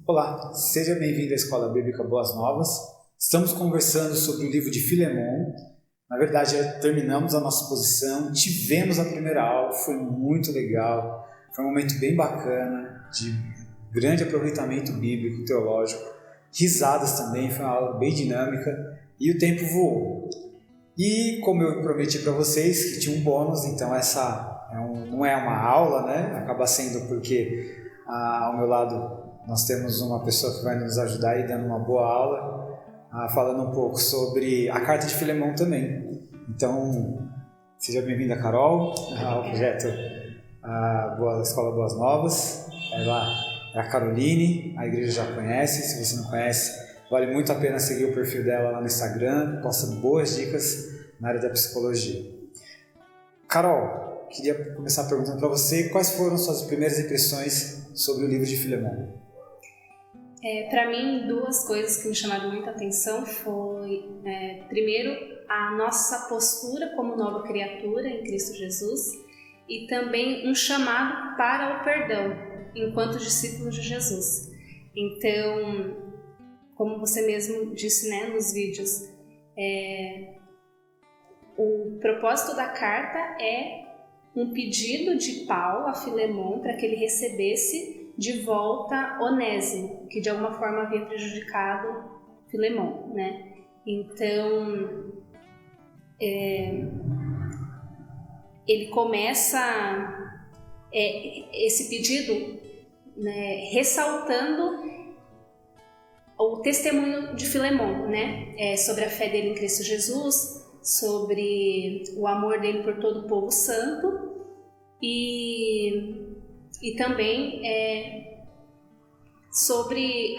Olá, seja bem-vindo à Escola Bíblica Boas Novas. Estamos conversando sobre o livro de Filemon. Na verdade, já terminamos a nossa exposição, tivemos a primeira aula, foi muito legal, foi um momento bem bacana, de grande aproveitamento bíblico, teológico, risadas também, foi uma aula bem dinâmica e o tempo voou. E como eu prometi para vocês que tinha um bônus, então essa não é uma aula, né? Acaba sendo porque ao meu lado nós temos uma pessoa que vai nos ajudar aí dando uma boa aula, falando um pouco sobre a carta de Filemon também. Então, seja bem-vinda, Carol, ao projeto Escola Boas Novas. Ela é a Caroline, a igreja já conhece, se você não conhece, vale muito a pena seguir o perfil dela lá no Instagram, posta boas dicas na área da psicologia. Carol, queria começar perguntando para você quais foram suas primeiras impressões sobre o livro de Filemon. Para mim, duas coisas que me chamaram muita atenção foi, primeiro, a nossa postura como nova criatura em Cristo Jesus e também um chamado para o perdão enquanto discípulos de Jesus. Então, como você mesmo disse, né, nos vídeos, o propósito da carta é um pedido de Paulo a Filemon para que ele recebesse de volta Onésimo, que de alguma forma havia prejudicado Filemon, né? Então, ele começa esse pedido, né, ressaltando o testemunho de Filemon, né? Sobre a fé dele em Cristo Jesus, sobre o amor dele por todo o povo santo e também sobre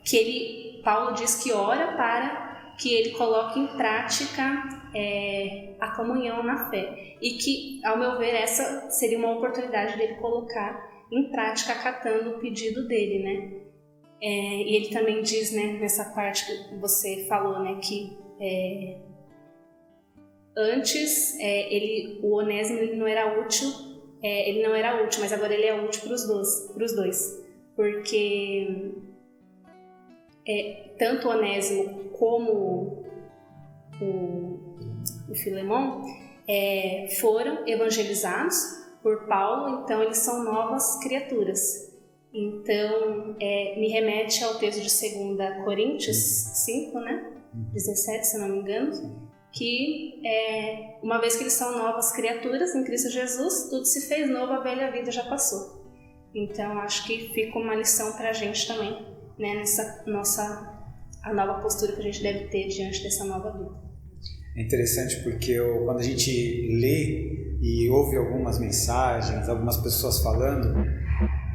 que Paulo diz que ora para que ele coloque em prática a comunhão na fé e que, ao meu ver, essa seria uma oportunidade dele colocar em prática acatando o pedido dele, né? E ele também diz, né, nessa parte que você falou, né, que antes o Onésimo ele não era útil, mas agora ele é útil para os dois, porque tanto o Onésimo como o Filemon foram evangelizados por Paulo, então eles são novas criaturas. Então, me remete ao texto de 2 Coríntios 5, né? 17, se não me engano, que uma vez que eles são novas criaturas em Cristo Jesus, tudo se fez novo, a velha vida já passou. Então, acho que fica uma lição para a gente também, né? Nessa a nova postura que a gente deve ter diante dessa nova vida. É interessante porque quando a gente lê e ouve algumas mensagens, algumas pessoas falando,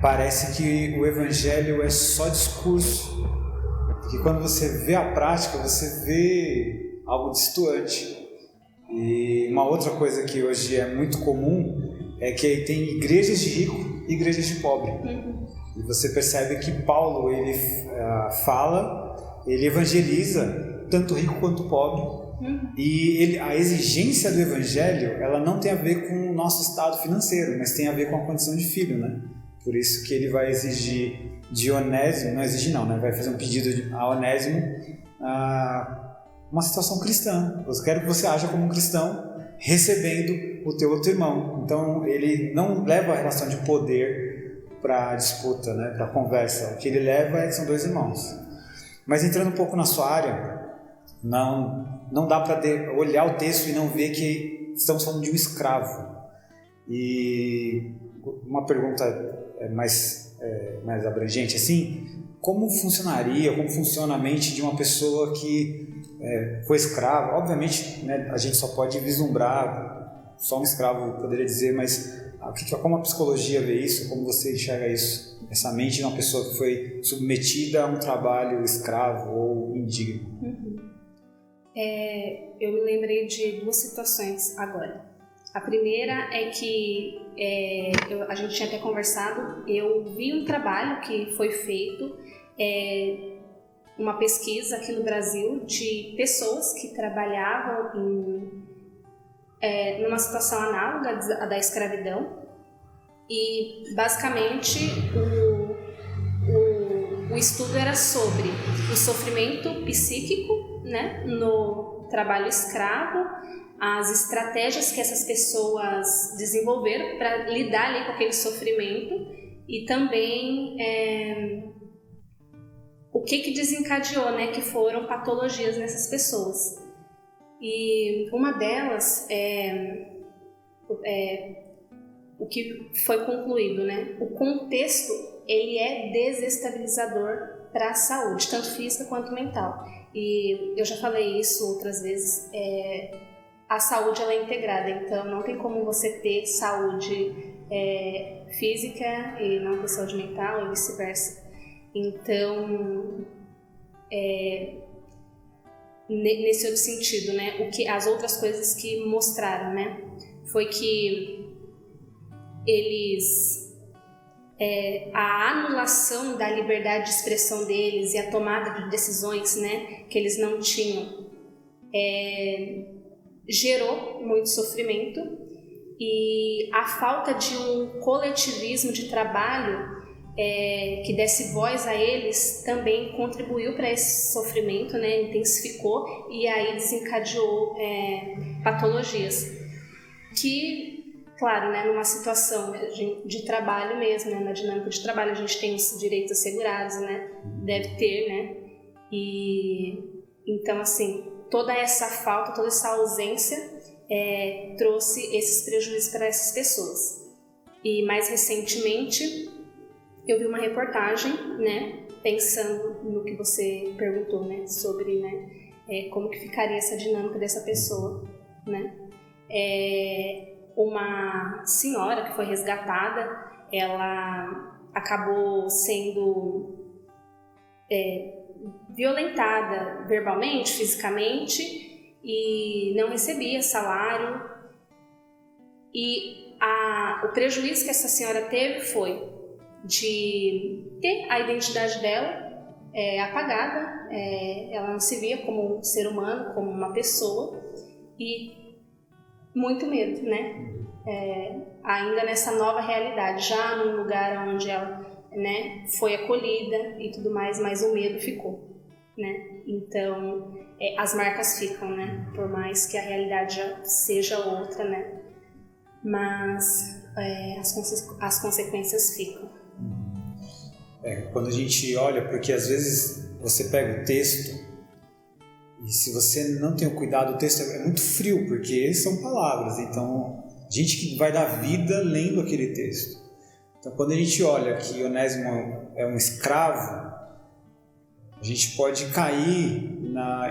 parece que o evangelho é só discurso, porque quando você vê a prática, você vê algo distoante. E uma outra coisa que hoje é muito comum é que tem igrejas de rico e igrejas de pobre. E você percebe que Paulo, ele ele evangeliza tanto rico quanto pobre. E a exigência do evangelho, ela não tem a ver com o nosso estado financeiro, mas tem a ver com a condição de filho, né? Por isso que ele vai exigir de Onésimo, não exige não, né? Vai fazer um pedido a Onésimo, uma situação cristã. Eu quero que você haja como um cristão, recebendo o teu outro irmão. Então ele não leva a relação de poder para a disputa, né? Para a conversa. O que ele leva são dois irmãos. Mas entrando um pouco na sua área, não dá para olhar o texto e não ver que estamos falando de um escravo. E uma pergunta mais abrangente assim, como funciona a mente de uma pessoa que foi escravo? Obviamente, né, a gente só pode vislumbrar, só um escravo poderia dizer, mas como a psicologia vê isso, como você enxerga isso, essa mente de uma pessoa que foi submetida a um trabalho escravo ou indigno? Eu me lembrei de duas situações agora. A primeira é que a gente tinha até conversado, eu vi um trabalho que foi feito, uma pesquisa aqui no Brasil de pessoas que trabalhavam numa situação análoga à da escravidão e basicamente o o estudo era sobre o sofrimento psíquico, né, no trabalho escravo, as estratégias que essas pessoas desenvolveram para lidar ali com aquele sofrimento e também o que desencadeou, né, que foram patologias nessas pessoas. E uma delas o que foi concluído, né? O contexto, ele é desestabilizador para a saúde, tanto física quanto mental. E eu já falei isso outras vezes, a saúde ela é integrada, então não tem como você ter saúde física e não ter saúde mental e vice-versa. Então, nesse outro sentido, né? O que as outras coisas que mostraram, né? Foi que a anulação da liberdade de expressão deles e a tomada de decisões, né, que eles não tinham, gerou muito sofrimento, e a falta de um coletivismo de trabalho que desse voz a eles também contribuiu para esse sofrimento, né, intensificou e aí desencadeou patologias que, claro, né, numa situação de trabalho mesmo, né, na dinâmica de trabalho, a gente tem os direitos assegurados, né, deve ter, né, e então, assim, toda essa falta, toda essa ausência trouxe esses prejuízos para essas pessoas. E mais recentemente, eu vi uma reportagem, né, pensando no que você perguntou, né, sobre, né, como que ficaria essa dinâmica dessa pessoa, né, uma senhora que foi resgatada, ela acabou sendo violentada verbalmente, fisicamente, e não recebia salário. E o prejuízo que essa senhora teve foi de ter a identidade dela apagada, ela não se via como um ser humano, como uma pessoa, e muito medo, né? Ainda nessa nova realidade, já num lugar onde ela, né, foi acolhida e tudo mais, mas o medo ficou, né? Então, as marcas ficam, né? Por mais que a realidade já seja outra, né? Mas as consequências ficam. Quando a gente olha, porque às vezes você pega o texto e se você não tem o cuidado, o texto é muito frio, porque são palavras, então gente que vai dar vida lendo aquele texto. Então quando a gente olha que Onésimo é um escravo, a gente pode cair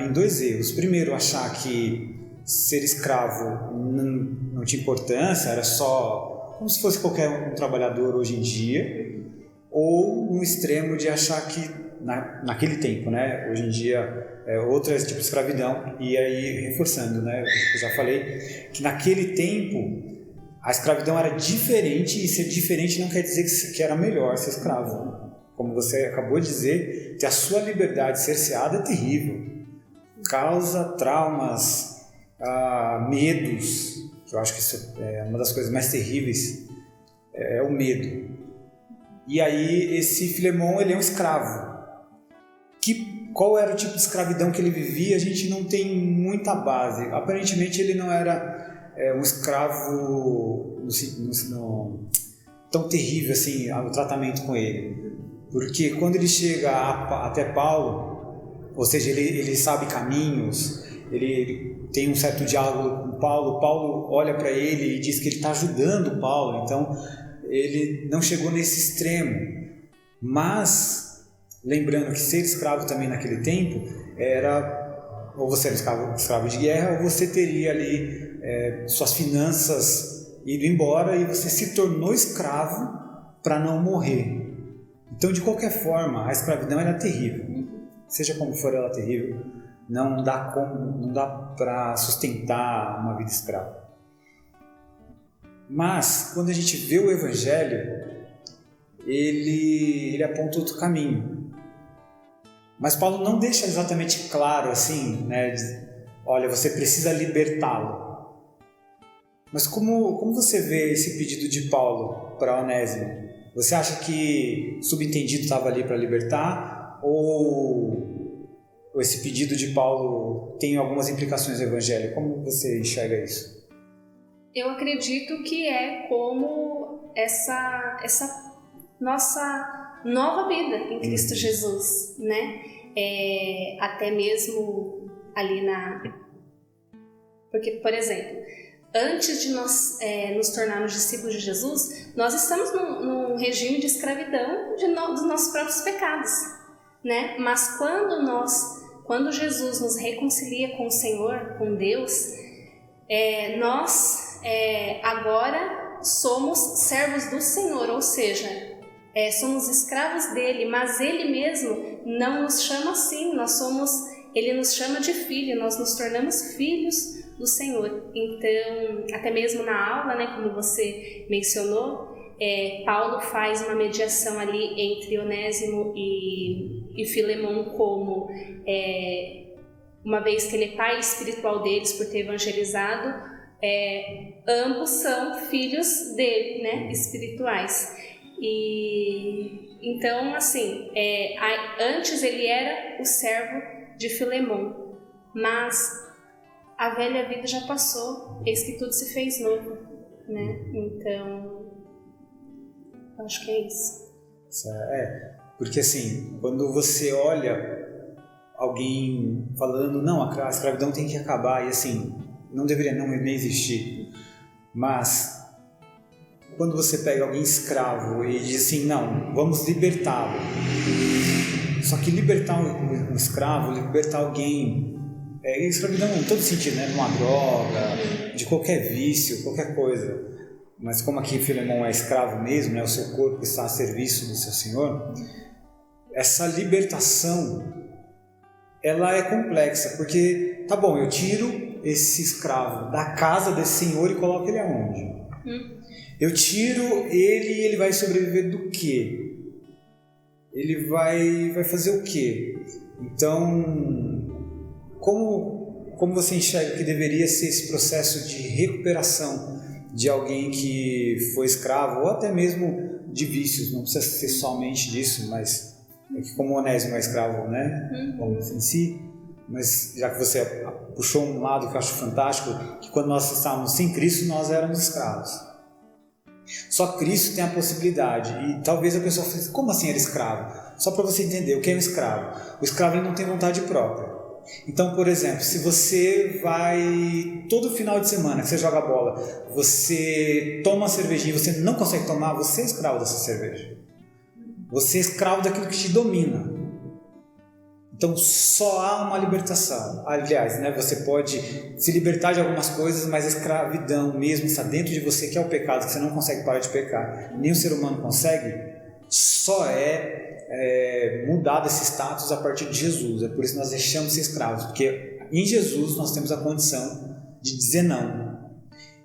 em dois erros. Primeiro, achar que ser escravo não tinha importância, era só como se fosse qualquer um trabalhador hoje em dia, ou um extremo de achar que naquele tempo, né, hoje em dia outro tipo de escravidão, e aí reforçando, né, eu já falei que naquele tempo a escravidão era diferente, e ser diferente não quer dizer que era melhor ser escravo, né? Como você acabou de dizer, ter a sua liberdade cerceada é terrível, causa traumas, medos, que eu acho que isso é uma das coisas mais terríveis, é o medo. E aí esse Filemon, ele é um escravo. Qual era o tipo de escravidão que ele vivia? A gente não tem muita base. Aparentemente ele não era um escravo tão terrível assim, o tratamento com ele. Porque quando ele chega até Paulo, ou seja, ele sabe caminhos, ele tem um certo diálogo com Paulo, Paulo olha para ele e diz que ele está ajudando Paulo, então ele não chegou nesse extremo. Mas lembrando que ser escravo também naquele tempo era, ou você era escravo de guerra, ou você teria ali suas finanças ido embora e você se tornou escravo para não morrer. Então, de qualquer forma, a escravidão era terrível. Seja como for, ela é terrível. Não dá para sustentar uma vida escrava. Mas, quando a gente vê o Evangelho, ele aponta outro caminho. Mas Paulo não deixa exatamente claro assim, né? Olha, você precisa libertá-lo. Mas como você vê esse pedido de Paulo para Onésimo? Você acha que subentendido estava ali para libertar? ou esse pedido de Paulo tem algumas implicações no Evangelho? Como você enxerga isso? Eu acredito que é como essa nossa nova vida em Cristo Jesus, né? Até mesmo ali Porque, por exemplo, antes de nós nos tornarmos discípulos de Jesus, nós estamos num regime de escravidão dos nossos próprios pecados, né? Mas quando Jesus nos reconcilia com o Senhor, com Deus, nós agora somos servos do Senhor, ou seja, somos escravos dele, mas ele mesmo não nos chama assim, ele nos chama de filho, nós nos tornamos filhos do Senhor. Então, até mesmo na aula, né, como você mencionou, Paulo faz uma mediação ali entre Onésimo e Filemão, como uma vez que ele é pai espiritual deles por ter evangelizado, ambos são filhos dele, né, espirituais. E então, assim, antes ele era o servo de Filemão, mas a velha vida já passou, eis que tudo se fez novo, né? Então, acho que é isso. Porque assim, quando você olha alguém falando, não, a escravidão tem que acabar, e assim, não deveria nem existir, mas quando você pega alguém escravo e diz assim, não, vamos libertá-lo. Só que libertar um escravo, libertar alguém, escravidão em todo sentido, né? De uma droga, de qualquer vício, qualquer coisa. Mas como aqui Filemão é escravo mesmo, né? O seu corpo está a serviço do seu Senhor, essa libertação, ela é complexa, porque, tá bom, eu tiro esse escravo da casa desse senhor e coloco ele aonde? Eu tiro ele e ele vai sobreviver do quê? Ele vai fazer o quê? Então, como você enxerga que deveria ser esse processo de recuperação de alguém que foi escravo, ou até mesmo de vícios, não precisa ser somente disso, mas é que como Onésimo é escravo, né? Como em si, mas já que você puxou um lado que eu acho fantástico, que quando nós estávamos sem Cristo, nós éramos escravos. Só Cristo tem a possibilidade, e talvez a pessoa fale, como assim era escravo? Só para você entender o que é um escravo. O escravo ele não tem vontade própria. Então, por exemplo, se você vai todo final de semana que você joga bola, você toma uma cervejinha e você não consegue tomar, você é escravo dessa cerveja. Você é escravo daquilo que te domina. Então só há uma libertação. Aliás, né, você pode se libertar de algumas coisas, mas a escravidão mesmo está dentro de você, que é o pecado, que você não consegue parar de pecar. Nem o ser humano consegue. Só mudado esse status a partir de Jesus. É por isso que nós deixamos de ser escravos, porque em Jesus nós temos a condição de dizer não.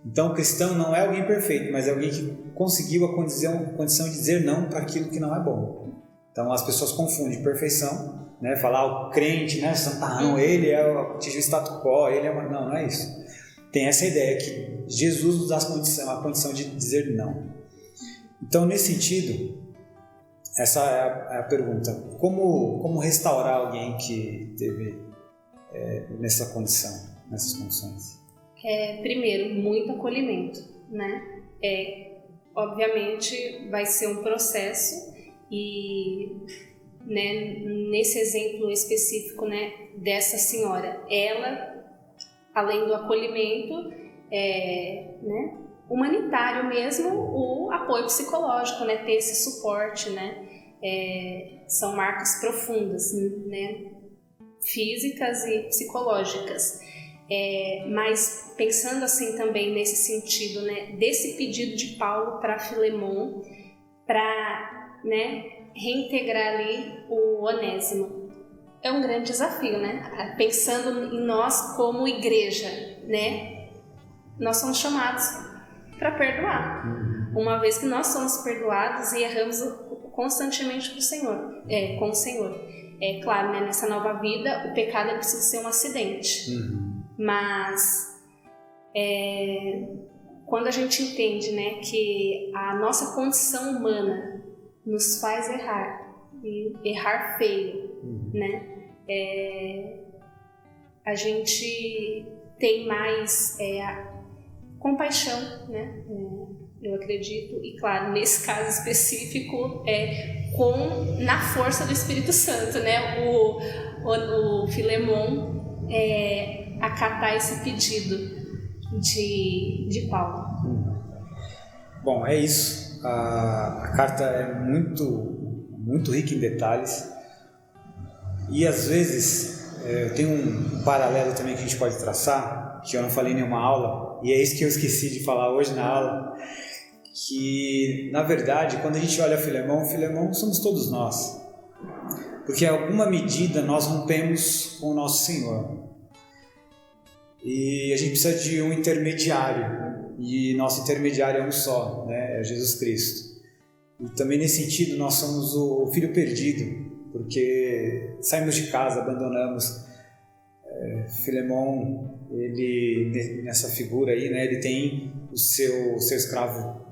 Então o cristão não é alguém perfeito, mas é alguém que conseguiu a condição de dizer não para aquilo que não é bom. Então as pessoas confundem perfeição, né? Falar o crente, né? Santarrão, ele atingiu o status quo, não é isso. Tem essa ideia que Jesus nos dá a condição de dizer não. Então nesse sentido, essa é a pergunta. Como restaurar alguém que teve nessas condições? Primeiro, muito acolhimento, né? Obviamente vai ser um processo e, né, nesse exemplo específico, né, dessa senhora, ela, além do acolhimento, né, humanitário mesmo, o apoio psicológico, né, ter esse suporte, né, são marcas profundas, né, físicas e psicológicas. Mas pensando assim também nesse sentido, né, desse pedido de Paulo para Filemão, para, né, reintegrar ali o Onésimo, é um grande desafio, né? Pensando em nós como igreja, né, nós somos chamados para perdoar, uma vez que nós somos perdoados e erramos constantemente com o Senhor. É claro, né, nessa nova vida o pecado precisa ser um acidente. Mas quando a gente entende, né, que a nossa condição humana nos faz errar, e errar feio, né? A gente tem mais compaixão, né? Eu acredito, e claro, nesse caso específico, na força do Espírito Santo, né? O Filemon acatar esse pedido de Paulo. Bom, é isso. A carta é muito rica em detalhes e às vezes tem um paralelo também que a gente pode traçar, que eu não falei em nenhuma aula, e é isso que eu esqueci de falar hoje na aula, que na verdade quando a gente olha Filemon somos todos nós, porque em alguma medida nós rompemos com o nosso Senhor e a gente precisa de um intermediário. E nosso intermediário é um só, né? É Jesus Cristo. E também nesse sentido nós somos o filho perdido, porque saímos de casa, abandonamos. Filemon, ele nessa figura aí, né? Ele tem o seu escravo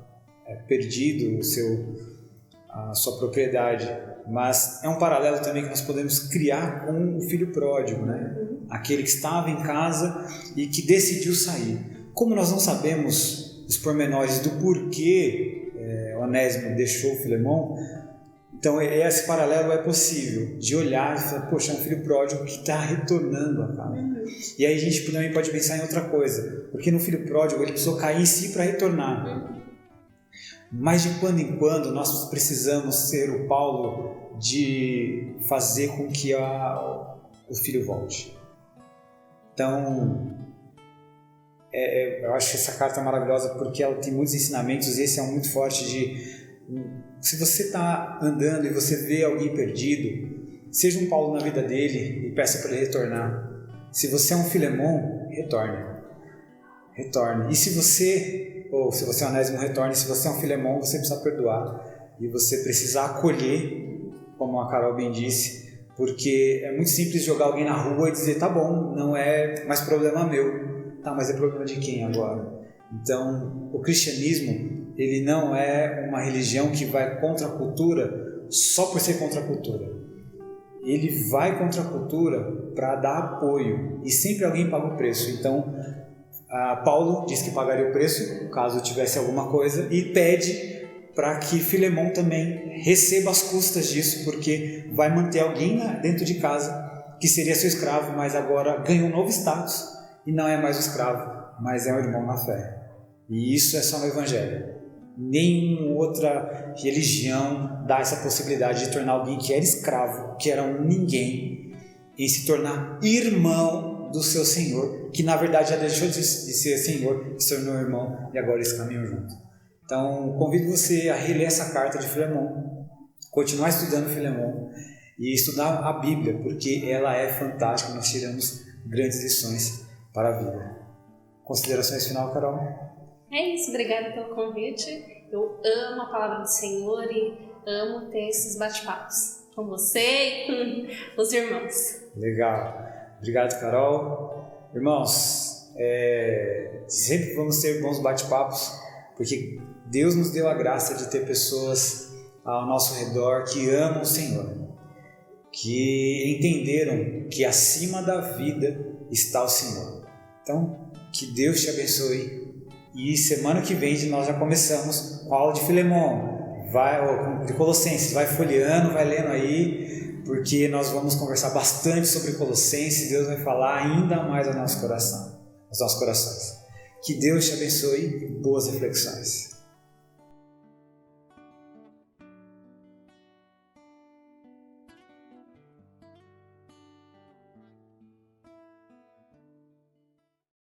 perdido, a sua propriedade. Mas é um paralelo também que nós podemos criar com o filho pródigo, né? Aquele que estava em casa e que decidiu sair. Como nós não sabemos os pormenores do porquê Onésimo deixou Filemon, então esse paralelo é possível, de olhar e falar, poxa, é um filho pródigo que está retornando a casa. E aí a gente também pode pensar em outra coisa, porque no filho pródigo ele precisou cair em si para retornar. Mas de quando em quando nós precisamos ser o Paulo de fazer com que o filho volte. Então, eu acho que essa carta é maravilhosa porque ela tem muitos ensinamentos e esse é um muito forte se você está andando e você vê alguém perdido, seja um Paulo na vida dele e peça para ele retornar. Se você é um Filemon, retorne. E se você é um Onésimo, retorne. Se você é um Filemon, você precisa perdoar e você precisa acolher, como a Carol bem disse, porque é muito simples jogar alguém na rua e dizer, tá bom, não é mais problema meu. Tá, mas é problema de quem agora? Então, o cristianismo, ele não é uma religião que vai contra a cultura só por ser contra a cultura. Ele vai contra a cultura para dar apoio e sempre alguém paga o preço. Então, Paulo diz que pagaria o preço caso tivesse alguma coisa e pede para que Filemon também receba as custas disso, porque vai manter alguém dentro de casa que seria seu escravo, mas agora ganha um novo status. E não é mais um escravo, mas é um irmão na fé. E isso é só no Evangelho. Nenhuma outra religião dá essa possibilidade de tornar alguém que era escravo, que era um ninguém, em se tornar irmão do seu Senhor, que na verdade já deixou de ser Senhor, se tornou irmão e agora eles caminham junto. Então, convido você a reler essa carta de Filemon, continuar estudando Filemon e estudar a Bíblia, porque ela é fantástica, nós tiramos grandes lições para a vida. Considerações final, Carol? É isso, obrigada pelo convite. Eu amo a palavra do Senhor e amo ter esses bate-papos com você e com os irmãos. Legal, obrigado, Carol. Irmãos, sempre vamos ter bons bate-papos, porque Deus nos deu a graça de ter pessoas ao nosso redor que amam o Senhor, que entenderam que acima da vida está o Senhor. Então, que Deus te abençoe. E semana que vem nós já começamos com a aula de Filemon, de Colossenses, vai folheando, vai lendo aí, porque nós vamos conversar bastante sobre Colossenses. Deus vai falar ainda mais ao nosso coração, aos nossos corações. Que Deus te abençoe e boas reflexões.